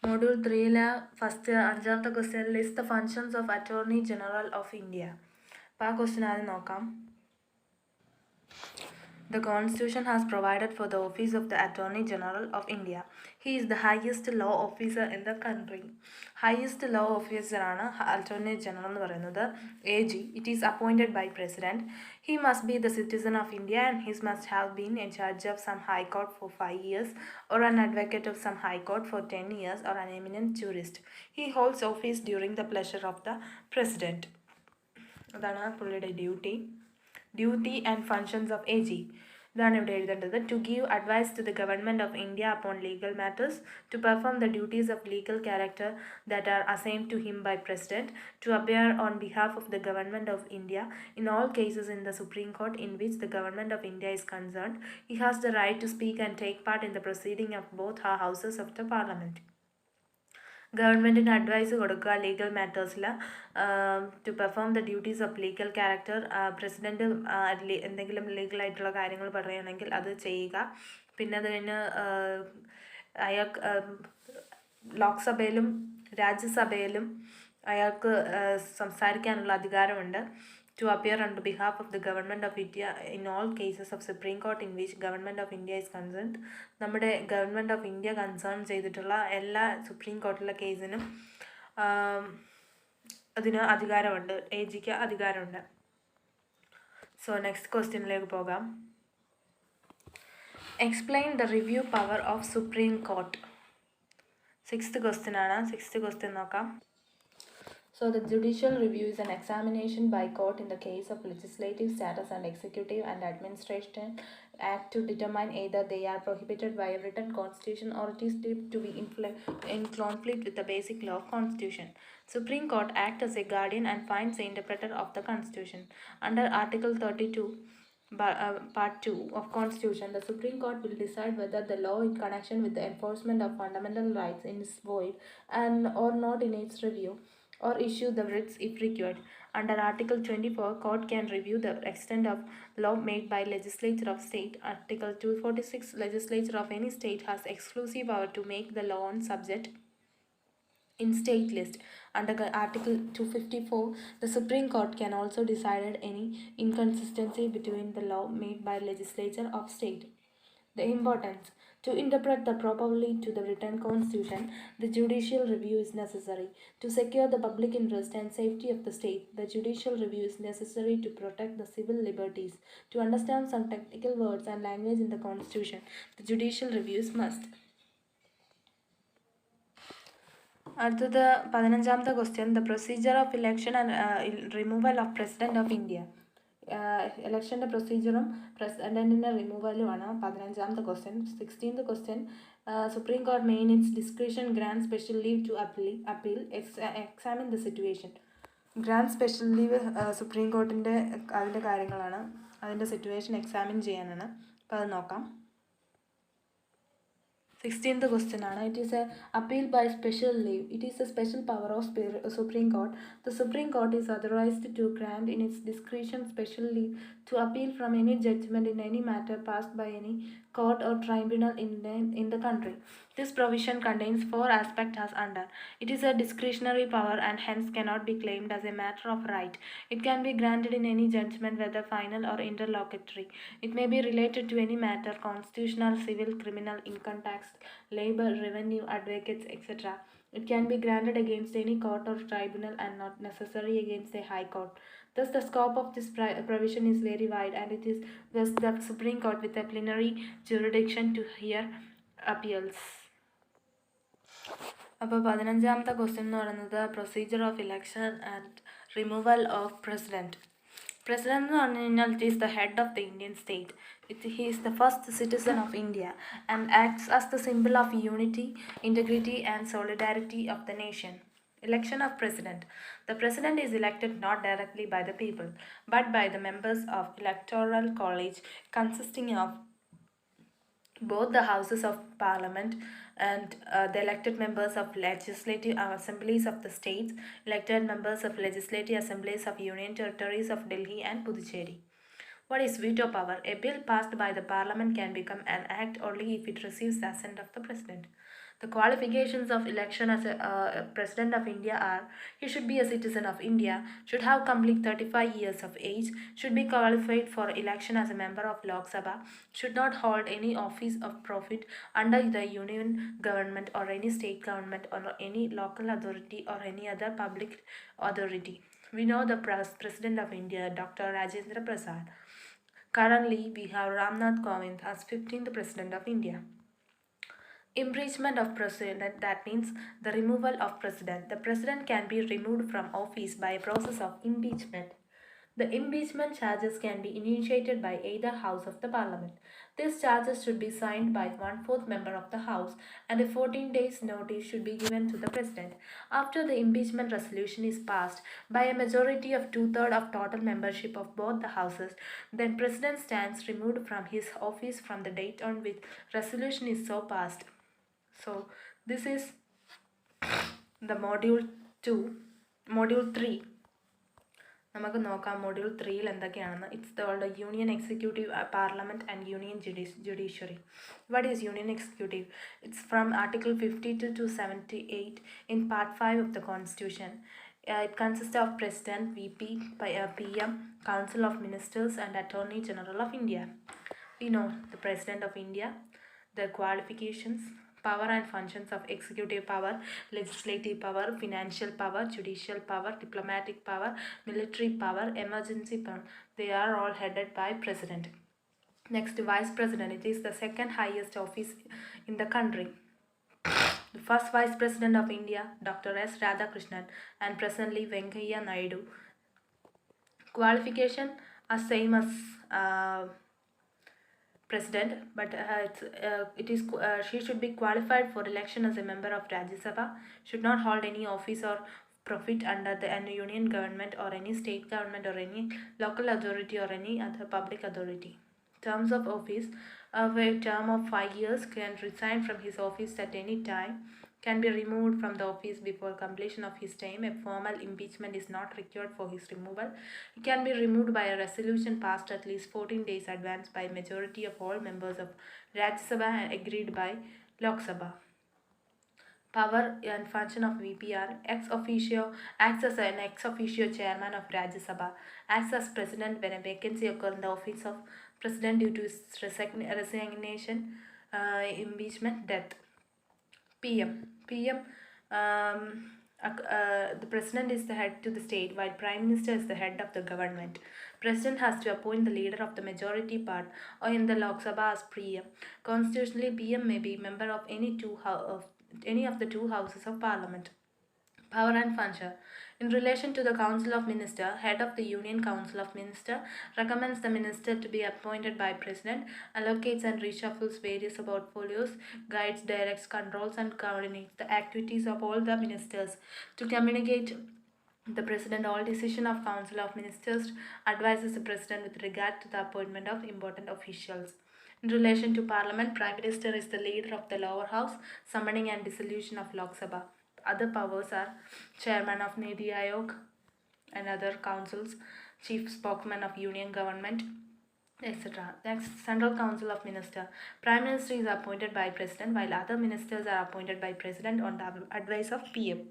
Module 3 first അഞ്ചാമത്തെ question list the functions of Attorney General of India. അപ്പോൾ ആ question ആദ്യം നോക്കാം. The Constitution has provided for the office of the Attorney General of India. He is the highest law officer in the country. Highest law officer ആണ് Attorney General എന്ന് പറയുന്നത് AG. It is appointed by President. He must be the citizen of India and he must have been in charge of some high court for 5 years or an advocate of some high court for 10 years or an eminent jurist. He holds office during the pleasure of the President. അതാണ് പുള്ളിയുടെ duty and functions of AG. ഇതാണ് ഇവിടെ എഴുതേണ്ടത്. To give advice to the government of India upon legal matters, to perform the duties of legal character that are assigned to him by President, to appear on behalf of the government of India in all cases in the Supreme Court in which the government of India is concerned. He has the right to speak and take part in the proceeding of both houses of the parliament. ഗവൺമെൻറ്റിന് advice കൊടുക്കുക legal മാറ്റേഴ്സിൽ, to perform the duties of legal character, president എന്തെങ്കിലും ലീഗലായിട്ടുള്ള കാര്യങ്ങൾ പറയുകയാണെങ്കിൽ അത് ചെയ്യുക. പിന്നെ അത് കഴിഞ്ഞ് അയാൾക്ക് ലോക്സഭയിലും രാജ്യസഭയിലും അയാൾക്ക് സംസാരിക്കാനുള്ള അധികാരമുണ്ട്. To appear on behalf of the government of India in all cases of Supreme Court in which government of India is concerned. നമ്മുടെ ഗവൺമെൻറ് ഓഫ് ഇന്ത്യ കൺസേൺ ചെയ്തിട്ടുള്ള എല്ലാ സുപ്രീം കോർട്ടിലെ കേസിനും അതിന് അധികാരമുണ്ട്, AGക്ക് അധികാരമുണ്ട്. സോ നെക്സ്റ്റ് ക്വസ്റ്റ്യനിലേക്ക് പോകാം. Explain the review power of supreme court. Sixth question ആണ്. Sixth question നോക്കാം. So the judicial review is an examination by court in the case of legislative status and executive and administration act to determine either they are prohibited by a written constitution or it is deemed to be in conflict with the basic law of constitution. Supreme Court act as a guardian and finds the interpreter of the constitution. Under Article 32 Part 2 of Constitution, the Supreme Court will decide whether the law in connection with the enforcement of fundamental rights is void and or not in its review, or issue the writs if required. Under Article 24, Court can review the extent of law made by legislature of state. Article 246, legislature of any state has exclusive power to make the law on subject in state list. Under Article 254, the Supreme Court can also decide any inconsistency between the law made by legislature of state. The importance. To interpret the properly to the written constitution, the judicial review is necessary. To secure the public interest and safety of the state, the judicial review is necessary to protect the civil liberties. To understand some technical words and language in the constitution, the judicial review is must. അടുത്തത് 15ാമത്തെ question. The procedure of election and removal of president of India. ഇലക്ഷൻ്റെ പ്രൊസീജിയറും പ്രസിഡൻറ്റിൻ്റെ റിമൂവലുമാണ് 15ാമത്തെ question. 16th question. Supreme court may in its discretion grant special leave to appeal examine the situation. Grant special leave supreme കോർട്ടിൻ്റെ അതിൻ്റെ കാര്യങ്ങളാണ്, അതിൻ്റെ situation examine ചെയ്യാനാണ്. അപ്പോൾ അത് നോക്കാം. 16th question ആണ്. It is a appeal by special leave. It is a special power of Supreme Court. The Supreme Court is authorized to grant in its discretion special leave to appeal from any judgment in any matter passed by any court or tribunal in the country. This provision contains 4 aspects as under. It is a discretionary power and hence cannot be claimed as a matter of right. It can be granted in any judgment whether final or interlocutory. It may be related to any matter constitutional, civil, criminal, income tax, labor, revenue, advocates, etc. It can be granted against any court or tribunal and not necessarily against a high court. Thus, the scope of this provision is very wide and it is thus the Supreme Court with a plenary jurisdiction to hear appeals. അപ്പോൾ 15ാമത്തെ question എന്ന് പറയുന്നത് procedure of election and removal of president. President എന്ന് പറഞ്ഞു കഴിഞ്ഞാൽ it is the head of the Indian state. He is the first citizen of India and acts as the symbol of unity, integrity and solidarity of the nation. Election of President. The President is elected not directly by the people but by the members of Electoral College consisting of both the houses of parliament and the elected members of legislative assemblies of the states, elected members of legislative assemblies of Union Territories of Delhi and Puducherry. What is veto power? A bill passed by the parliament can become an act only if it receives the assent of the president. The qualifications of election as a President of India are: he should be a citizen of India, should have complete 35 years of age, should be qualified for election as a member of Lok Sabha, should not hold any office of profit under the union government or any state government or any local authority or any other public authority. We know the President of India, Dr. Rajendra Prasad. Currently, we have Ramnath Kovind as 15th President of India. Impeachment of president, that means the removal of president. The president can be removed from office by a process of impeachment. The impeachment charges can be initiated by either house of the parliament. These charges should be signed by one-fourth member of the house, and a 14 days notice should be given to the president. After the impeachment resolution is passed by a majority of two-thirds of total membership of both the houses, then president stands removed from his office from the date on which resolution is so passed. So this is the module 2. Module 3. നമുക്ക് നോക്കാം module 3യിൽ എന്തൊക്കെയാണെന്ന്. It's called union executive parliament and union judiciary. What is union executive? It's from article 52 to 78 in part 5 of the constitution. It consists of President, VP, PM, Council of Ministers and Attorney General of India. We know the President of India, the qualifications, power and functions of executive power, legislative power, financial power, judicial power, diplomatic power, military power, emergency power. They are all headed by President. Next, Vice President. It is the second highest office in the country. The first Vice President of India, Dr. S. Radhakrishnan, and presently Venkaiah Naidu. Qualification are same as President, but she should be qualified for election as a member of Rajya Sabha, should not hold any office or profit under the union government or any state government or any local authority or any other public authority. Terms of office: a term of 5 years, can resign from his office at any time, can be removed from the office before completion of his term. A formal impeachment is not required for his removal. He can be removed by a resolution passed at least 14 days advance by majority of all members of Rajya Sabha and agreed by Lok Sabha. Power and function of VPR: ex officio acts as an ex officio chairman of Rajya Sabha, acts as president when a vacancy occurs in the office of president due to his resignation, impeachment, death. PM, the president is the head to the state, while prime minister is the head of the government. President has to appoint the leader of the majority part or in the Lok Sabha as PM. Constitutionally, PM may be member of any of the two houses of parliament. Power and function: in relation to the Council of Ministers, head of the Union Council of Ministers recommends the minister to be appointed by President, allocates and reshuffles various portfolios, guides, directs, controls and coordinates the activities of all the ministers. To communicate the President all decision of Council of Ministers, advises the President with regard to the appointment of important officials. In relation to Parliament, Prime Minister is the leader of the lower house, summoning and dissolution of Lok Sabha. Other powers are chairman of Niti Aayog and other councils, chief spokesman of union government, etc. Next, Central Council of Ministers. Prime Minister is appointed by President, while other ministers are appointed by President on the advice of PM.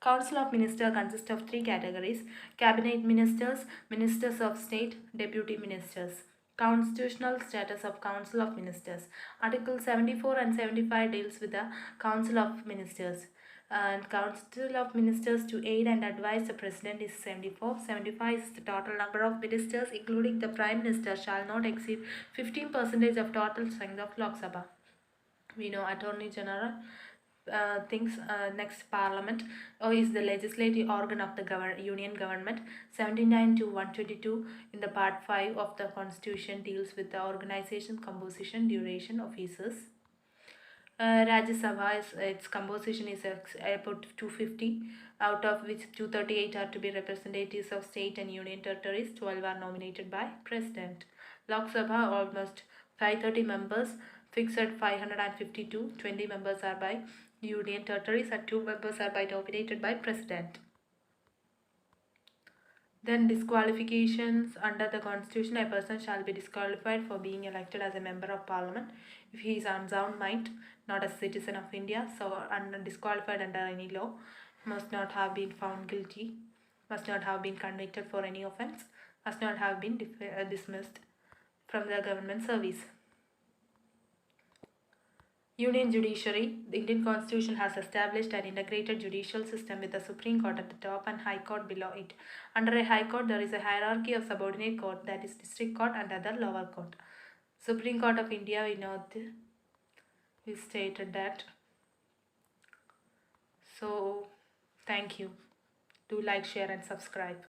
Council of Ministers consists of 3 categories: Cabinet Ministers, Ministers of State, Deputy Ministers. Constitutional status of Council of Ministers. Article 74 and 75 deals with the Council of Ministers. And Council of Ministers to aid and advise the President is 74. 75 is the total number of ministers, including the Prime Minister, shall not exceed 15% of total strength of Lok Sabha. We know Attorney General next Parliament is the legislative organ of the union government. 79 to 122 in the part 5 of the Constitution deals with the organization, composition, duration, officers. Rajya Sabha, its composition is about 250, out of which 238 are to be representatives of state and union territories, 12 are nominated by President. Lok Sabha, almost 530 members, fixed at 552, 20 members are by union territories and 2 members are nominated by President. Then disqualifications. Under the Constitution, a person shall be disqualified for being elected as a member of Parliament if he is unsound mind, not a citizen of India, so disqualified under any law, must not have been found guilty, must not have been convicted for any offence, must not have been dismissed from the government service. Union Judiciary. The Indian Constitution has established an integrated judicial system with the Supreme Court at the top and High Court below it. Under a High Court, there is a hierarchy of subordinate court, that is District Court and other lower court. Supreme Court of India, we know we stated that. So, thank you. Do like, share and subscribe.